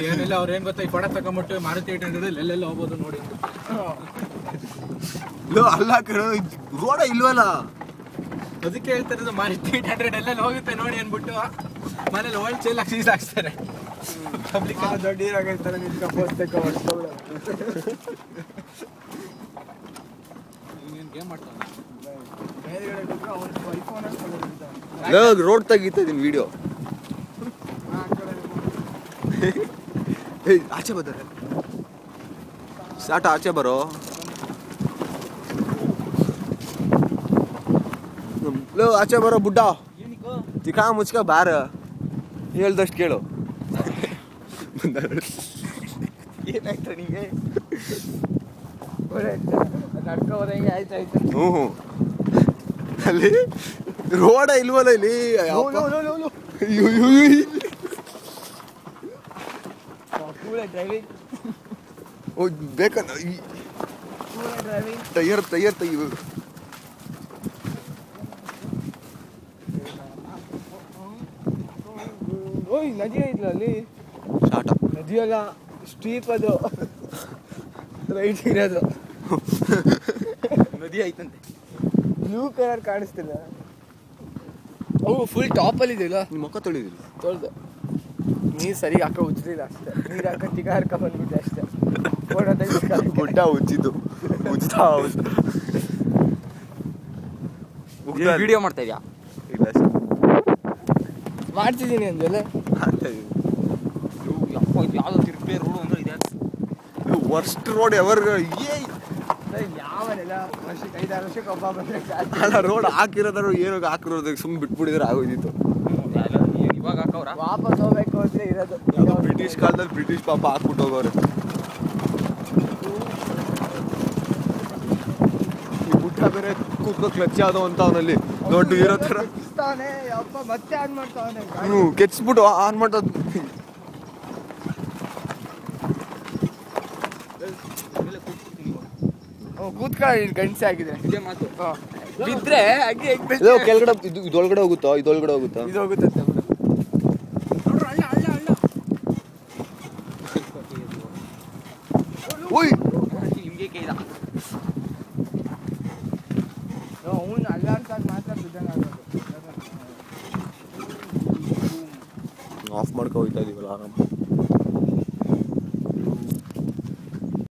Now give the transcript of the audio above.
ಏನಿಲ್ಲ ಅವ್ರು ಏನ್ ಗೊತ್ತಾ ಈ ಪಡ ತಗೊಂಬಿಟ್ಟು ಮಾರುತಿ 800 ಎಲ್ಲೆಲ್ಲ ಹೋಗ್ಬೋದು ನೋಡಿ. ಅಲ್ಲ ಕಣೋ ರೋಡ ಇಲ್ವಲ್ಲ, ಅದಕ್ಕೆ ಹೇಳ್ತಾರೆ ಮಾರುತಿ 800 ಎಲ್ಲೆಲ್ಲ ಹೋಗುತ್ತೆ ನೋಡಿ ಅನ್ಬಿಟ್ಟು ಮನೇಲಿ ಹೋಲ್ ಚೇಲ್ ಹಾಕ್ಸಿ ಹಾಕ್ಸ್ತಾರೆ. ಪಬ್ಲಿಕ್ ದೊಡ್ಡ ಇರಾಗಿರ್ತಾರೆ ಗೇಮ್ ಮಾಡ್ತಾನೆ ರೋಡ್ ತೆಗಿತಾ ಇದೀನಿ ವಿಡಿಯೋ. ಆಚೆ ಬರ್ತಾರೆ ಸಾಟ, ಆಚೆ ಬರೋ. ಲೋ ಆಚೆ ಬರೋ ಬುಡ್ಡ, ತಿಕಾ ಮುಚ್ಕ ಬಾರ, ಹೇಳ್ದಷ್ಟು ಕೇಳು. ಏನಾಯ್ತು ನಿಂಗೆ? ನಡ್ಕೊ ಹೋದಂಗೆ ಆಯ್ತಾಯ್ತು. ಹ್ಞೂ ಅಲ್ಲಿ ರೋಡ ಇಲ್ವಲ್ಲ ಇಲ್ಲಿ. ಡ್ರೈವಿಂಗ್ ಬೇಕಂತ ಟೈಯರ್ ತೆಗಿ. ಓಯ್ ನದಿ ಐತ್ಲ ಅಲ್ಲಿ, ಶಾಟ ನದಿ ಅಲ್ಲ ಸ್ಟೀಪ್, ಅದು ರೈಟ್ ಇರೋದು ನದಿ ಐತಂತೆ. ಬ್ಲೂ ಕಲರ್ ಕಾಣಿಸ್ತಿಲ್ಲ. ಅವು ಫುಲ್ ಟಾಪಲ್ಲಿ ಇದೆಯಲ್ಲ. ನಿಮ್ಮ ಮುಖ ತೊಳಿದಿಲ್ಲ, ತೊಳ್ದೆ. ನೀರು ಸರಿಗೆ ಹಾಕೋ ಉಜ್ಜಿಲ್ಲ ಅಷ್ಟೇ, ನೀರು ಹಾಕೋ ತಿಗ ಹರ್ಕೊ ಬಂದ್ಬಿಟ್ಟೆ ಅಷ್ಟೇ. ಗುಡ್ಡ ಉಜ್ಜಿದ್ದು ಉಜ್ತಾ ವಿಡಿಯೋ ಮಾಡ್ತಾ ಇದೆಯಾ? ಇಲ್ಲ ಸರ್, ಮಾಡ್ತಿದ್ದೀನಿ ಅಂದಲ್ಲ. ಯಾವ್ದು ತಿರುಪೆ ರೋಡು ಅಂದ್ರೆ ಇದೆ. Worst road ever. ಯಾವನೆಲ್ಲ ವರ್ಷಕ್ಕೆ 5-6 ವರ್ಷಕ್ಕೆ ಒಬ್ಬ ಬಂದ್ರೆ ಅಲ್ಲ, ರೋಡ್ ಹಾಕಿರೋದ್ರು ಏನೋ ಹಾಕಿರೋದಕ್ಕೆ ಸುಮ್ಮನೆ ಬಿಟ್ಬಿಟ್ಟಿದ್ರೆ ಆಗೋದಿತ್ತು. ಇವಾಗ ಹಾಕವ್ರ ವಾಪಸ್ ಹೋಗ್ಬೇಕು ಅಂದ್ರೆ ಇರೋದು. ಬ್ರಿಟಿಷ್ ಕಾಲದಲ್ಲಿ ಬ್ರಿಟಿಷ್ ಪಾಪ ಹಾಕ್ಬಿಟ್ಟು ಹೋಗೋರು. ಈ ಬುಟ್ಟ ಬೇರೆ ಕೂತ್ಕೋ ಕ್ಲಚ್ ಯಾವ್ದೋ ಅಂತ ಅವನಲ್ಲಿ ದೊಡ್ಡ ಇರೋ ಥರ ಮತ್ತೆ ಆನ್ ಮಾಡ್ತಾವನೆ. ಕೆಚ್ಬಿಟ್ಟು ಆನ್ ಮಾಡ್ತದ. ಕೂತ್ಕೊಳ್ಳಿ, ಗಂಟೆ ಆಗಿದೆ ಇದೇ ಮಾತು. ಬಿದ್ರೆ ಹಾಗೆ ಕೆಳಗಡೆ ಇದೊಳಗಡೆ ಹೋಗುತ್ತಾ, ಇದೊಳಗಡೆ ಹೋಗುತ್ತಾ? ಇದು ಹೋಗುತ್ತೆ. ನಿಮ್ಗೆ ಕೈದ ಅವ್ನು ಅಲ್ಲ ಅಂತ ಮಾತ್ರ ಬಿದ್ದಂಗೆ ಆಗೋದು. ಆಫ್ ಮಾಡ್ಕೊ ಹೋಗ್ತಾ ಇದೀವಲ್ಲ ಆರಾಮ.